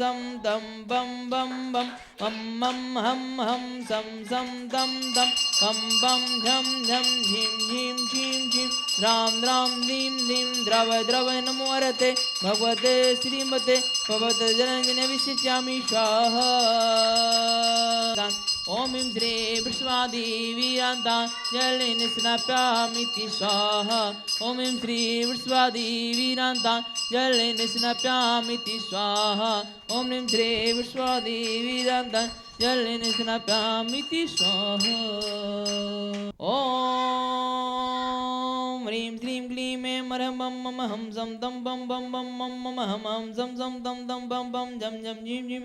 सम तम बम बम बम मम मम हम सम तम तम बम बम झम झम झीम झीम झीम झीम द्राम द्राम दीम दीम द्रव द्रव नमोरते भगवते श्रीमते भगवते जनजने विशिष्यामि स्वाहा। ओम ह्रीं श्री वृषभादेवीरान्ता जलेन स्नाप्यामीति स्वाहा। ओम ह्रीं श्री वृषभादेवीरान्ता जलेन स्नाप्यामीति स्वाहा। ओम ह्रीं श्री वृषभादेवीरान्ता जलेन स्नाप्यामीति स्वाहा। ओम ह्रीं श्रीं क्लीं ऐं मरहं बम मम हम सम तम बम बम बम मम मम हम सम सम तम तम बम बम झम झम झीम झीम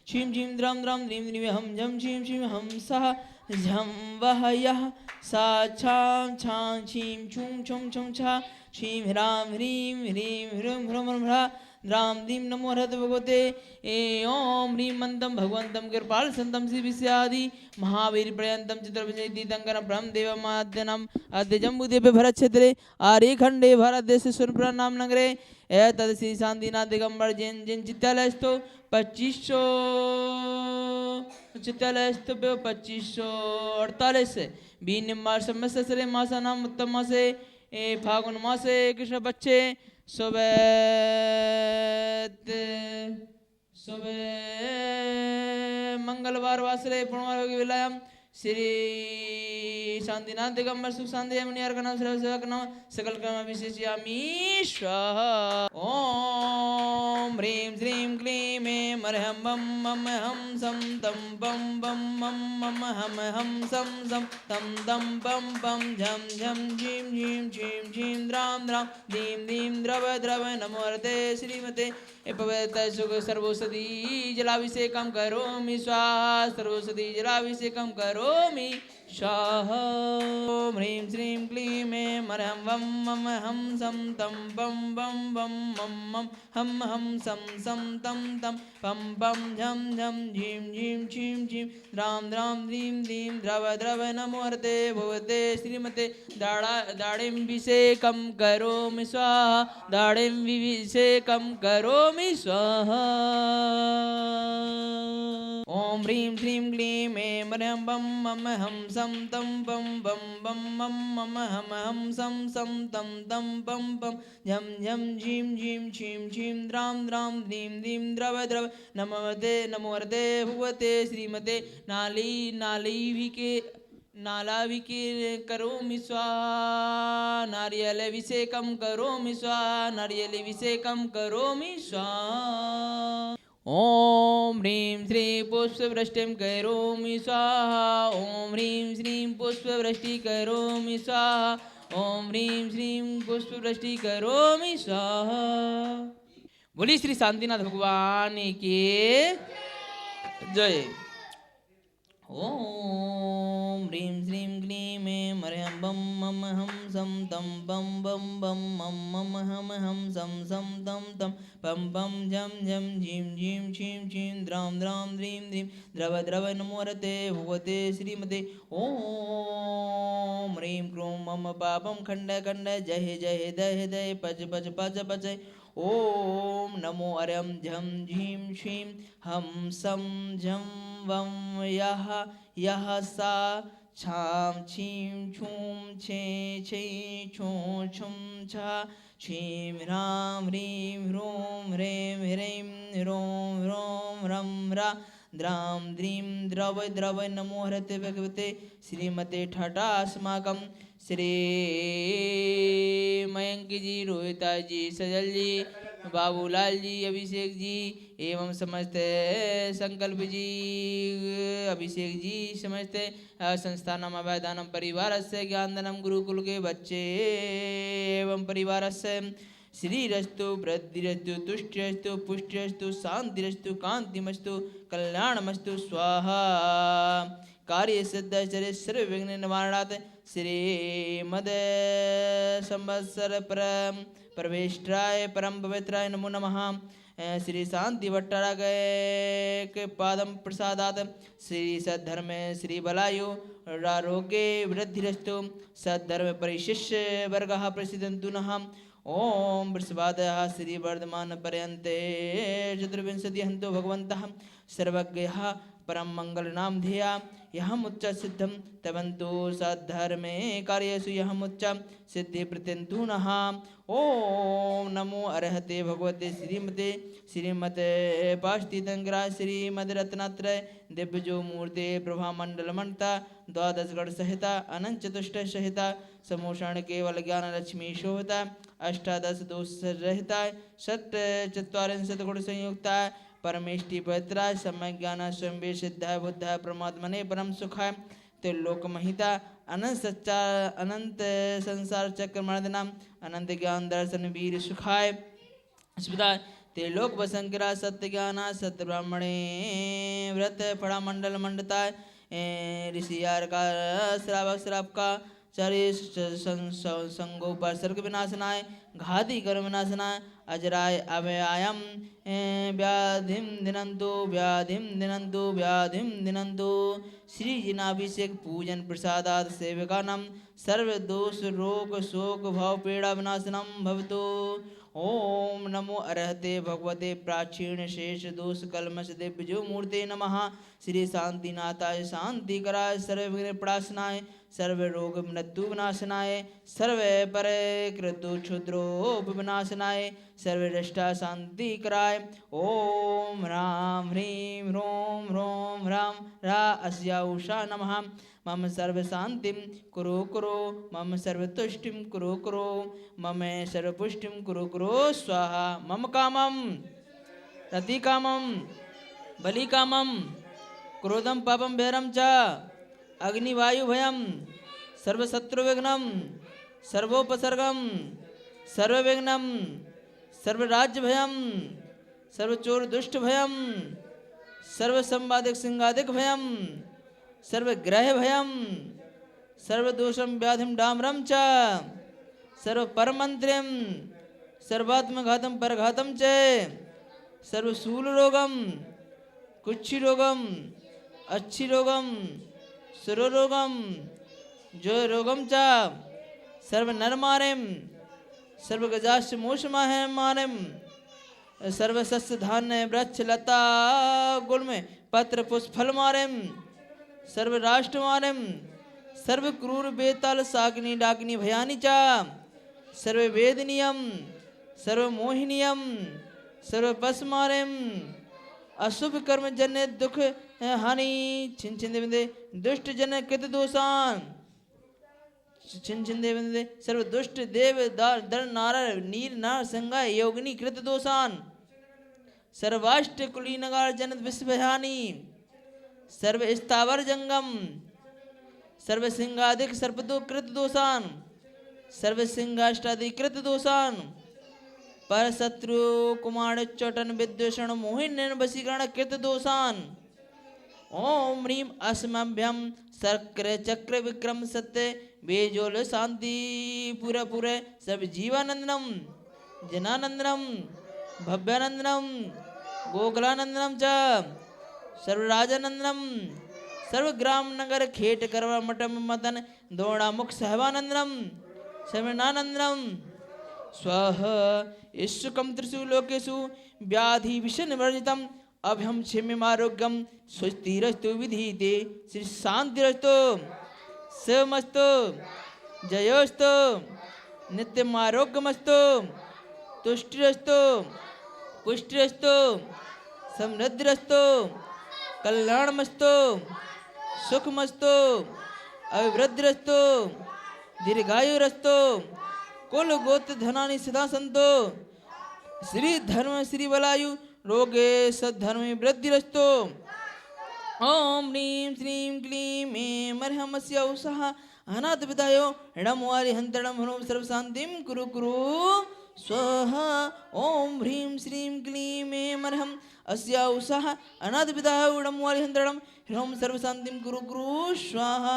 छीम छीम द्राम द्राम द्रीम द्रीम हम झम छीम छीम हम सह झम वह यह सा छाम छाम छीम छूम छुम छुम छा छीम ह्राम ह्रीं ह्रीं ह्रूम ह्रूम ह्रा द्राम दीम नमो हरत भगवते ओम ह्रीं मंदम भगवंतम कृपाल संतम श्री विश्यादि महावीर पर्यंतम चित्रपति तीतंकर ब्रह्म देवमाद्यनम अद्य जम्बूद्वीपे भरत क्षेत्रे आर्यखंडे भारत देश सुरपुरा नाम नगरे तद श्री शांतिनाथ दिगंबर जैन जिन चित्तालयस्थो 2548 बीन मास संवत्सरे मासानाम उत्तम मासे फागुन मासे कृष्ण पक्षे सुबह मंगलवार वासरे पूर्णवार विलायम श्री शांतिनाथ दिगंबर सुख शांति मुनियार का नाम सेवा का नाम सकल कर्म विशेषयामि स्वाहा। ओम ह्रीं श्रीं क्लीं ऐं मरहं बम मम हम सम तम बम बम मम मम हम सम सम तम तम बम बम झम झम झीम झीम झीम झीम द्राम द्राम दीम दीम द्रव द्रव नमोरते श्रीमते पवित्र सुख सर्वोषधि जलाभिषेकं करोमि स्वाहा। सर्वोषधि जलाभिषेकं करोमि स्वाहा। ओम ह्रीं श्रीं क्लीं ऐं मरहं बम मम हम सम तम बम बम बम मम मम हम सम सम तम तम बम बम झम झम झीम झीम झीम झीम द्राम द्राम दीम दीम द्रव द्रव नमोरते भगवते श्रीमते दाडिम्भिषेकं करोमि स्वाहा। दाडिम्भिषेकं करोमि स्वाहा। ओम ह्रीं श्रीं क्लीं ऐं मरहं बम मम हम सम तम बम बम बम मम मम हम सम सम तम तम बम बम झम झम झीम झीम झीम झीम द्राम द्राम दीम दीम द्रव द्रव नमोते नमोरते भगवते श्रीमते नालाभिके करोमि स्वाहा। नारियलाभिषेकं करोमि स्वाहा। नारियलाभिषेकं करोमि स्वाहा। ओम ह्रीं श्रीं पुष्पवृष्टिं करोमि स्वाहा। ओम ह्रीं श्रीं पुष्पवृष्टि करोमि स्वाहा। ओम ह्रीं श्रीं पुष्पवृष्टि करोमि स्वाहा। बोली श्री शांतिनाथ भगवान की जय। ओम ह्रीं श्रीं क्लीं ऐं मरहं बम मम हम सम तम बम बम बम मम मम हम सम सम तम तम बम बम झम झम झीम झीम छीम छीम द्राम द्राम द्रीं द्रीं द्रव द्रव नमोरते भगवते श्रीमते ओम ह्रीं क्रों मम पापं खंड खंड जय जय दय दय पच पच पच पच ओम नमो अर्यं झम झीं छीं हम सम झम वम यह यह सा छाम छीम छूम छे छे छो छुम छा छीम ह्राम ह्रीं ह्रूम ह्रें ह्रीं ह्रों ह्रों ह्रं ह्रा द्राम द्रीं द्रव द्रव नमो हरते भगवते श्रीमते ठाटास्माकं श्री मयंक जी रोहिता जी सजल जी बाबूलाल जी अभिषेक जी एवं समस्त संकल्प जी अभिषेक जी समस्त संस्थानम अवैधानम परिवार से ज्ञानदानम गुरुकुल के बच्चे एवं परिवार से श्रीरस्तु वृद्धिरस्तु तुष्टिरस्तु पुष्टिरस्तु शांतिरस्तु कांतिमस्तु कल्याणमस्तु स्वाहा। कार्य सिद्ध सर्व विघ्न निवारणात् श्रीमद संवत्सर परम परमेष्ठाय परम पवित्राय नमो नमः। श्री शांति भट्टारक के पादम प्रसादात श्री सद्धर्म श्री बलायु आरोग्य वृद्धिरस्तु सद्धर्म परिशिष्य वर्गः प्रसिद्धन्तु नः। ओम वृषभादयः श्रीवर्धमान पर्यन्ते चतुर्विंशति हन्तो भगवन्तः सर्वज्ञः परम मंगल नाम धिया यह मुच्च सिद्धम तवंतु सद्धर्मे कार्यसु यह मुच्च सिद्धि प्रत्यंतु नः। ओम नमो अरहते भगवते श्रीमते पाष्टितंग्रा श्रीमद्रत्नत्रय दिव्यजो मूर्ते प्रभामंडल मंडता द्वादश गण सहिता अनंत चतुष्ट सहिता समोषण केवल ज्ञान लक्ष्मी शोभता अष्टादश दोष रहता सत्य चत्वारिंशत गुण संयुक्ता परमेष्टि पवित्राय समय ज्ञान स्वयं सिद्धाय बुद्धाय परमात्मने परम सुखाय त्रिलोक महिता अनंत सच्चा अनंत संसार चक्र मर्दनाम अनंत ज्ञान दर्शन वीर सुखाय स्मृता त्रिलोक वसंकरा सत्य ज्ञान सत्य ब्राह्मणे व्रत फड़ा मंडल मंडताय ऋषियार का श्रावक श्राप का चारे संगो पर सर्ग विनाशनाय घाती कर्म विनाशनाय अजराय अव्यायम व्याधिम दिनंतु श्री जिनाभिषेक पूजन प्रसादात सेवकानां सर्व दोष रोग शोक भाव पीड़ा विनाशनम भवतु। ओम नमो अरहते भगवते प्राचीन शेष दोष कलमश दिव्यजो मूर्ते नमः। श्री शांतिनाथाय शांतिकराय सर्व विघ्न प्रणाशनाय सर्व रोग मृत्यु विनाशनाय सर्व पर कृतु क्षुद्रोप विनाशनाय सर्वदृष्टा शांति कराय। ओम राम ह्रीं रोम रोम राम रा अस्या उषा नमः। मम सर्व शांतिम कुरु कुरु मम सर्व तुष्टिम कुरु कुरु मम सर्व पुष्टिम कुरु कुरु स्वाहा। मम कामम रति कामम बलि कामम क्रोधम पापम भैरम च अग्निवायु भयम सर्वशत्रु विघ्नम सर्वोपसर्गम सर्वविघ्नम सर्वराज्य भयम सर्वचोर दुष्ट भयम सर्वसंवादिक सिंगादिक भयम सर्वग्रह भयम सर्वदोषम व्याधिम डामरम च सर्वपरमंत्रिम सर्वात्मघातम परघातम च सर्वशूल रोगम कुक्षि रोगम अच्छी रोगम सुरोगम जो रोगम च सर्वनरमारिम सर्वगजाश्च मोषमारिम सर्वसस्य धान्य वृक्ष लता गुल्म पत्र पुष्प फल मारिम सर्वराष्ट्र मारिम सर्व क्रूर बेताल साग्नि डाग्नि भयानि च सर्व वेदनियम सर्व मोहिनियम सर्व पस मारिम अशुभ कर्म जन्य दुख हानि छिन छिन देवंदे दुष्ट जन कृत दोषान छिन छिन देवंदे सर्व दुष्ट देव दर नार नीर नार संगा योगिनी कृत दोषान सर्वाष्ट कुलीनगार जनित विश्व भयानि सर्व स्थावर जंगम सर्व सिंहादिक सर्पदो कृत दोषान सर्व सिंहाष्टादि कृत दोषान पर शत्रु कुमार चोटन विद्वेषण मोहिन वशीकरण कृत दोषान। ओम ह्रीम असमभ्यम शक्र चक्र विक्रम सत्य बेजोल शांति पूरा पूरे सब जीवानंदनम जनानंदनम भव्यानंदनम गोकुलानंदनम च सर्वराजानंदनम सर्वग्राम नगर खेट करवा मटम मदन दोड़ा मुख सहवानंदनम शमनानंदनम स्वह ईश्वकम त्रिषु लोकेषु व्याधि विषन वर्जितम अभ्यम क्षेममारोग्यम स्वस्तिरस्तु विधीते श्री शांतिरस्तु समस्तु जयोस्तु नित्यमारोग्यमस्तु तुष्टिरस्तु पुष्टिरस्तु समृद्धिरस्तु कल्याणमस्तु सुखमस्तु अभिवृद्धिरस्तु दीर्घायुरस्तु कुल गोत्र धनानि सदा संतो श्री धर्म श्री बलायु रोगे सद्धर्म वृद्धिरस्तु। ओम ह्रीं श्रीं क्लीं ऐं मर्हमस्य उषः अनाथ विदायो णमवारि हन्तरणं ह्रूं सर्वशान्तिं कुरु कुरु स्वाहा। ओम ह्रीं श्रीं क्लीं ऐं मर्हं अस्या उषः अनाथ विदायो णमवारि हन्तरणं ह्रूं सर्वशान्तिं कुरु कुरु स्वाहा।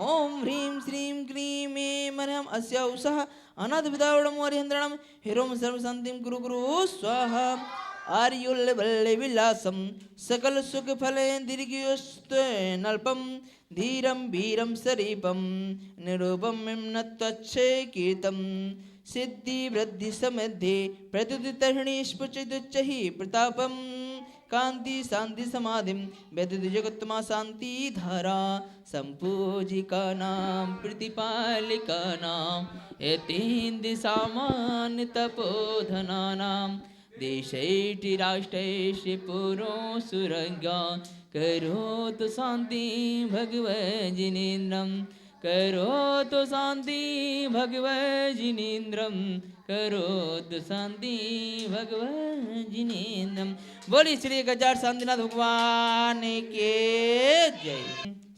ओम ह्रीं श्रीं क्लीं ऐं मर्हं अस्या उषः अनाथ विदायो णमवारि हन्तरणं ह्रूं सर्वशान्तिं कुरु कुरु स्वाहा। आर्युल्लवल्ल विलासम सकल सुख फले दीर्घयुस्ते नल्पम धीरम वीरम सरीपम निरूपम निम्नत्वच्छे कीर्तम सिद्धि वृद्धि समद्धे प्रत्युदितर्णीष्पुचिदुच्चहि प्रतापम कांति शांति समाधिम व्यदित जगत्मा शांति धारा संपूजिका नाम प्रतिपालिका नाम यतीन्द्र सामान्य तपोधना नाम देशैषि राष्ट्रैषि पुरो सुरंगा करोतु शांति भगवजिनेन्द्रम करोतु शांति भगवजिनेन्द्रम करोतु शांति भगवजिनेन्द्रम। बोली श्री गजानन शांतिनाथ भगवान के जय।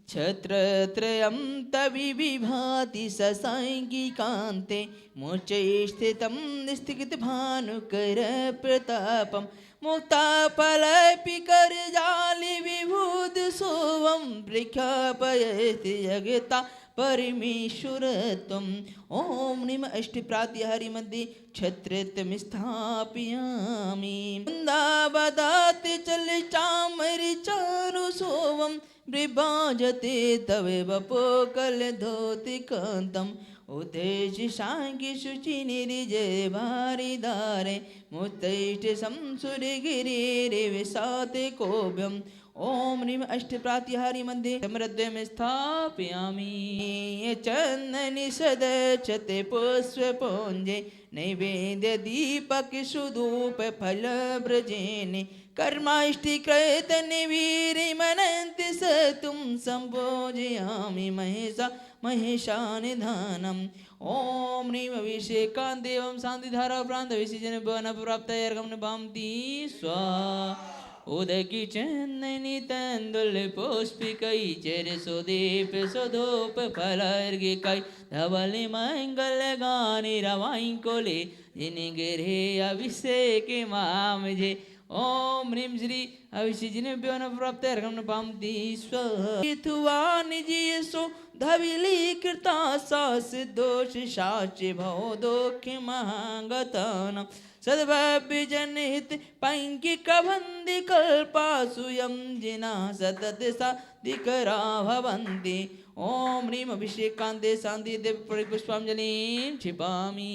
छत्रत्रयं तविभाति ससाङ्गिकान्ते मोचे स्थितं स्थितभानुकर प्रतापं मुक्ताफलपि करजालि विभूत सोवं प्रख्यापयति जगता परमेश्वरत्वम्। ओम निम अष्टप्रातिहारी मध्ये छत्रत्वं स्थापयामि वृन्दावदात् चल चामर चारु सोवं विभाजते तवे वपोकल धोति कांतम उदेश शांति शुचि निर्जय भारिदारे मुत्तैष्ठ संसुर गिरे विसाते कोभ्यम। ओम ह्रीं अष्टप्रातिहारी मध्ये समृद्धं स्थापयामि चंदनि सदचते पुष्पपुञ्जे नैवेद्य दीपक सुधूप फल व्रजेने कर्माष्टिकृत निवीरिमनन्ति सतुं संभोजयामि महेशा महेशानिधानम्। ओम ह्रीं अभिषेकान् देवं शान्तिधारा प्रान्त विसर्जन भवन प्राप्तयर्गं निभान्ति स्वाहा। उदकी चंदनी तंदुल पुष्पिकई चर सुदीप सुधूप फलर्घिकई धवल मंगल गानी रवाई कोले जिन गिरे अभिषेक माम जे। ओम ह्रीं श्री अभिषेक प्राप्त अर्घम पामती स्वाहा। निजीसो धविली कृता सास दोष साच भव दुख महागतन सद्भव्य जनहित पैंकिक भंदि कल्पासुयं जिना सतत साधिकरा भवन्ति। ओम ह्रीं अभिषेकान्ते शान्ति देव पुष्पांजलिं क्षिपामि।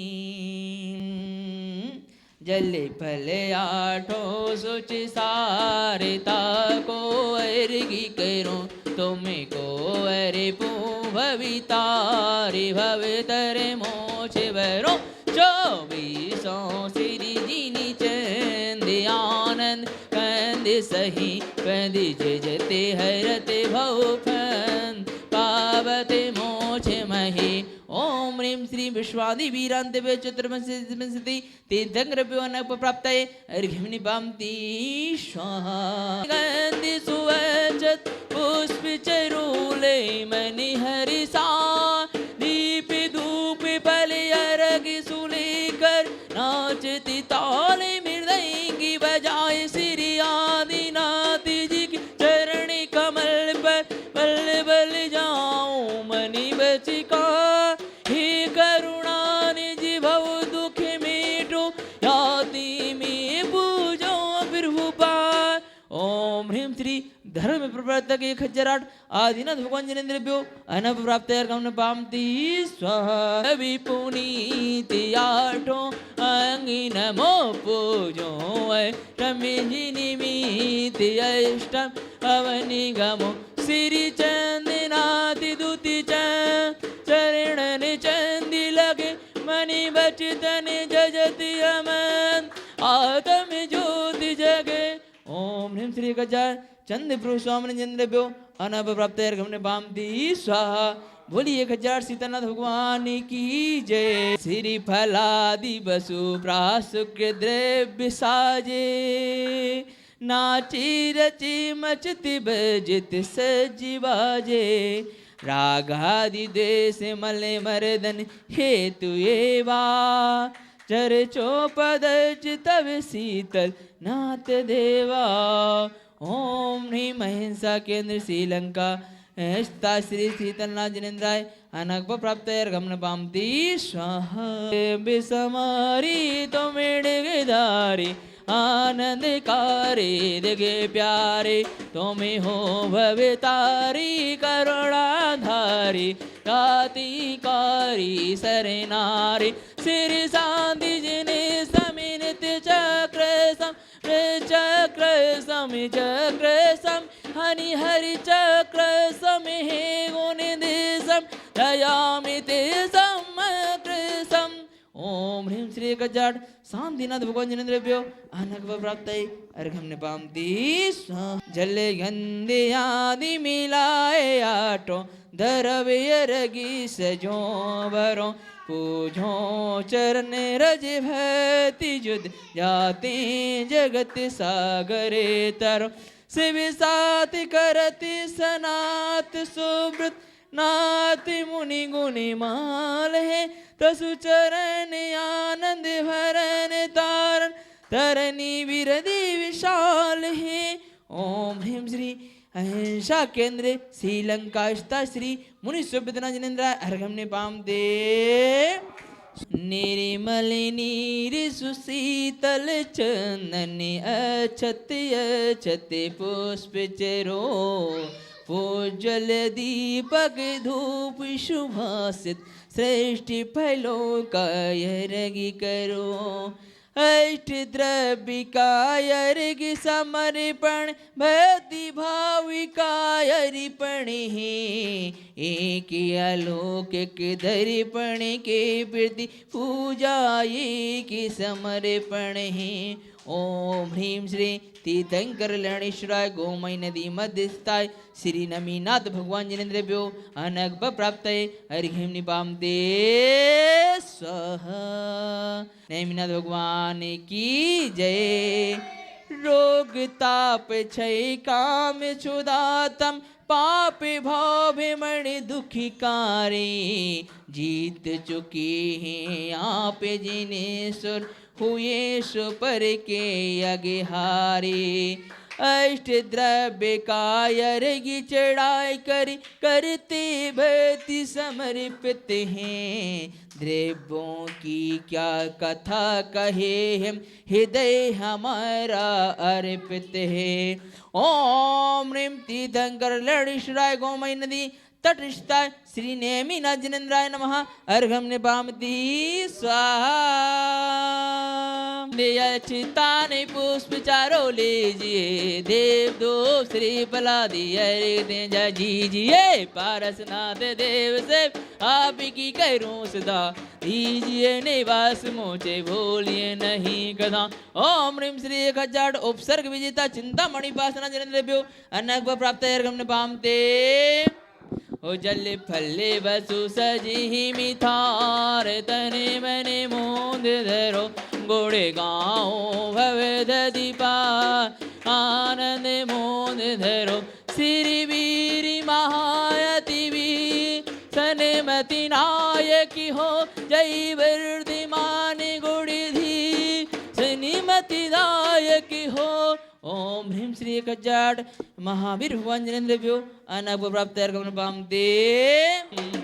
जले फले आठो सुचि सारिता को अर्घि करो तुम्हें को अरे पू भवितारि भवितरे मोक्ष भरो 24 श्री जिनी चंद आनंद कंद सही कंद जते हरते भवफन पावते मोक्ष महे। ओम ह्रीं श्री विश्वादि वीरांते चतुर्विंशति तीर्थंकरभ्यो प्राप्तये अर्घ्यं निपाम्ति स्वाहा। गन्धि सुवचत पुष्प चरूले मणि हरिसा दीप धूप फल अर्घ सुलेकर नाचती ताले मृदंगी बजाए श्री आदिनाथ जी के चरण कमल पर बल बल जाऊं मणि बचिका हे करुणा निज भव दुख मेटो याति में पूजो प्रभुपाद। ओम ह्रीं श्री धर्म प्रवर्तक 1008 आदिनाथ भगवान जनेन्द्रभ्यो अनप प्राप्त अर्घं पामति स्वाहा। विपुनीति आठो अंगी नमो पूजो रमे निमिति अष्टम अवनि गमो श्री चंदनाति दुति चरण चंदी लगे मणि बचतन जजति अमन आत्म ज्योति जगे। ओम ह्रीं श्री गजानन चंद प्रभु स्वामी चंद्रभ्यो अनप प्राप्त अर्घं पामति स्वाहा। बोलिए 1000 सीतानाथ भगवान की जय। श्री फलादि वसु प्रासुक्य द्रव्य साजे नाची रची मचति बजित सजीवाजे रागादि देश मले मर्दन हेतु एवा चरचोपद तव शीतल नाथ देवा। ओम ह्रीं अहिंसा केंद्र श्रीलंका स्थिता श्री शीतलनाथ जनेन्द्राय अनक प्राप्त अर्घं पामति स्वाहा। बिसमारी तो मेड़ गिधारी आनंदकारी दिगे प्यारे तुम्हें हो भवतारी करुणाधारी कातिकारी सरनारी सिर सांधि जिने समिनित चक्र सम हनि हरि चक्र सम हे गुणिदेशम दयामिते समग्र सम। ओम ह्रीं श्री गजाड शांतिनाथ भगवान जिनेन्द्रभ्यो अनग प्राप्तये अर्घ्यं निपामति जल गंधे आदि मिलाए आटो धरवे अर्घी सजो भरो पूजो चरण रज भक्ति जुद जाते जगत सागरे तरो शिव साथ करति सनात सुब्रत नाथ मुनि गुणी माल है तसु चरण आनंद भरन तारण तरनी विरधि विशाल है। ओम ह्रीं श्री अहिंसा केंद्र श्रीलंका श्री मुनि सुभद्रा जिनेन्द्र अर्घ्यं निपामते निर्मल नीर सुशीतल चंदन अक्षत अक्षत पुष्प चरो पूजल दीपक धूप शुभासित श्रेष्ठ फलों का यज्ञ करो अष्ट द्रव्य का यज्ञ समर्पण भक्ति भाव का अर्पण है एक अलौकिक दर्पण के प्रति पूजा एक समर्पण है। ओम ह्रीं श्री तीर्थंकर लणेश्वराय गोमय नदी मध्यस्थाय श्री नमीनाथ भगवान जिनेन्द्रभ्यो अनग प्राप्तये अर्घ्यं निपामते स्वाहा। नमीनाथ भगवान की जय। रोग ताप क्षय काम क्षुधातम पाप भाव मणि दुखी कारे जीत चुके हैं आप जिनेश्वर हुए सो पर के आगे हारे अष्ट द्रव्य का यज्ञ चढ़ाई करी करते भक्ति समर्पित हैं द्रव्यों की क्या कथा कहे हम हृदय हमारा अर्पित है। ओम ह्रीं तीर्थंकर लणेश्वराय गोमय नदी तटस्थाय श्री नेमिनाथ जिनेन्द्राय नमः अर्घ्यं निपामति स्वाहा। चिताने पुष्प चारो लीजिए देव दो श्री पलादी अर्घ्य दीजिए पारसनाथ देव से आप की करूं सदा दीजिए निवास मोचे भूलिए नहीं कदा। ओम ह्रीं श्री खजाड उपसर्ग विजेता चिंतामणि पासना जिनेन्द्रभ्यो अनग प्राप्त अर्घ्यं निपामते ओ जल फले वसु सजी मिथार तने मने मोद धरो गोड़े गाओ भवेद दीपा आनंद मोद धरो श्री वीरी महायति वी सनमति नायकी हो जय वर्धमान गुड़ी धी सनिमति दायकी हो। ओम ह्रीं श्री कजाड महावीर भगवान जिनेन्द्रभ्यो अनग प्राप्त अर्घ्यं निपामते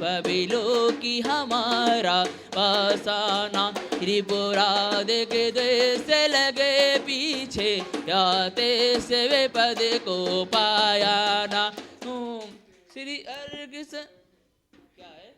बबिलो की हमारा पासाना त्रिपुरा देख देश लगे पीछे याते से वे पद को पाया ना। श्री अर्घ्य क्या है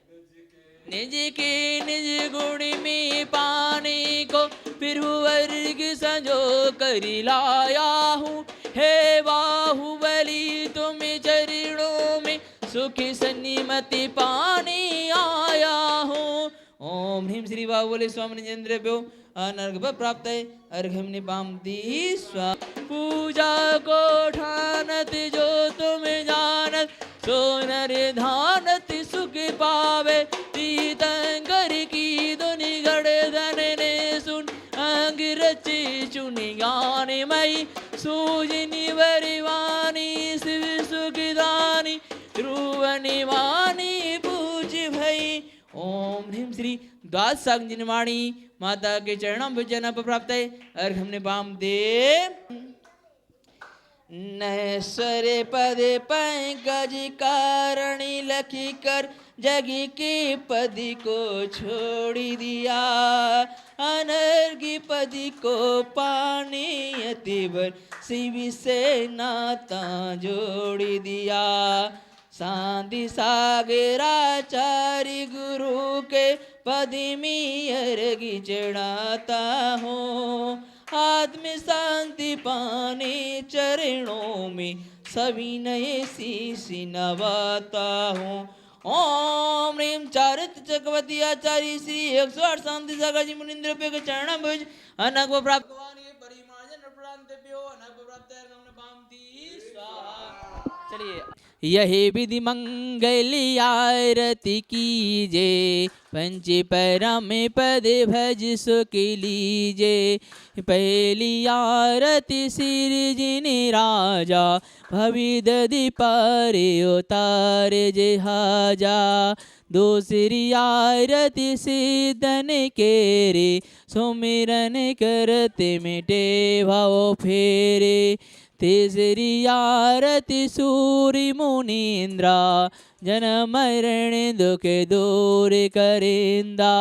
निज के निज गुण में पाने को फिर वर्ग संजो कर लाया हूँ हे बाहुबली तुम चरणों में सुखी सन्निमति पाने आया हूँ। ओम ह्रीं श्री बाहुबली स्वामी जिनेन्द्रभ्यो अनर्घ प्राप्त अर्घ्यं निपामति स्वाहा। पूजा को ठानत जो तुम जानत सोनर धानत सुख पावे तीर्थंकर की धुनि गढ़ धन ने सुन अंग रचे चुनि ज्ञान मई सूजनी वरिवानी शिव सुखदानी ध्रुवनि वाणी पूज भई। ओम ह्रीं श्री द्वादशांगिनी माता के चरणों भजन प्राप्त अर्घ्यं निपामते नैश्वरे पदे पंकज कारणी लखी कर जगी के पदी को छोड़ दिया, अनर्गी पदी को पानी अतिवर शिव से नाता जोड़ दिया। सांधि सागराचार्य गुरु के पदी में अर्घी चढ़ाता हूँ, आत्म शांति पाने चरणों में सभी नए शीश नवाता हूँ। ओम ह्रीं चारित चक्रवर्ती आचार्य श्री 108 शांति सागर जी मुनिंद्र पे चरण भुज अनग प्राप्त परिमार्जन प्रांतभ्यो अनग प्राप्त स्वाहा। चलिए, यही विधि मंगल आरती कीजे, पंच परम पद भज सुख लीजे। पहली आरती सिर जिने राजा, भवि दधि पार उतार जहाजा। दूसरी आरती सिद्धन के रे, सुमिरन करते मिटे भाव फेरे। तीसरी आरती सूर्य मुनीन्द्रा, जन्म मरण दुख दूर करेंदा।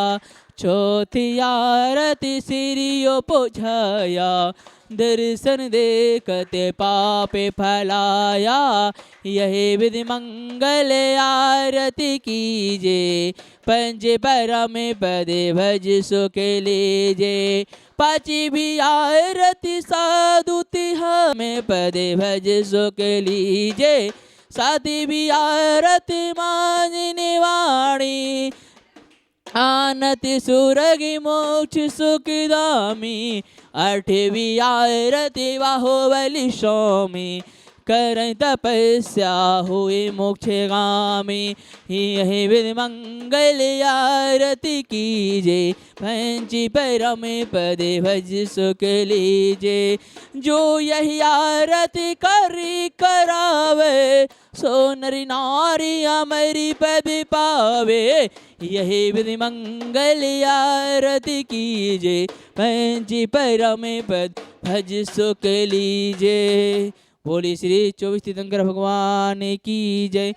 चौथी आरती सिरियो पोछाया, दर्शन देखते पापे फलाया। यही विधि मंगल आरती कीजे, पंच परम पद भज सुख लीजे। पाची भी आरती साधु हमें पदे भज सुख लीजे। साथी भी आरती मांझने वाणी, आनति सुरगी मोक्ष सुखदामी। आठवीं आरती बाहुबली स्वामी, करें तपस्या हुए मोक्षगामी। यही विधि मंगल आरती कीजे, पंची परम पदे भज सुख लीजे। जो यही आरती करी करावे, सो नरी नारी अमरी पद पावे। यही विधि मंगल आरती कीजे, पंची परम पद भज सुख लीजे। बोली श्री 24 तीर्थंकर भगवान की जय।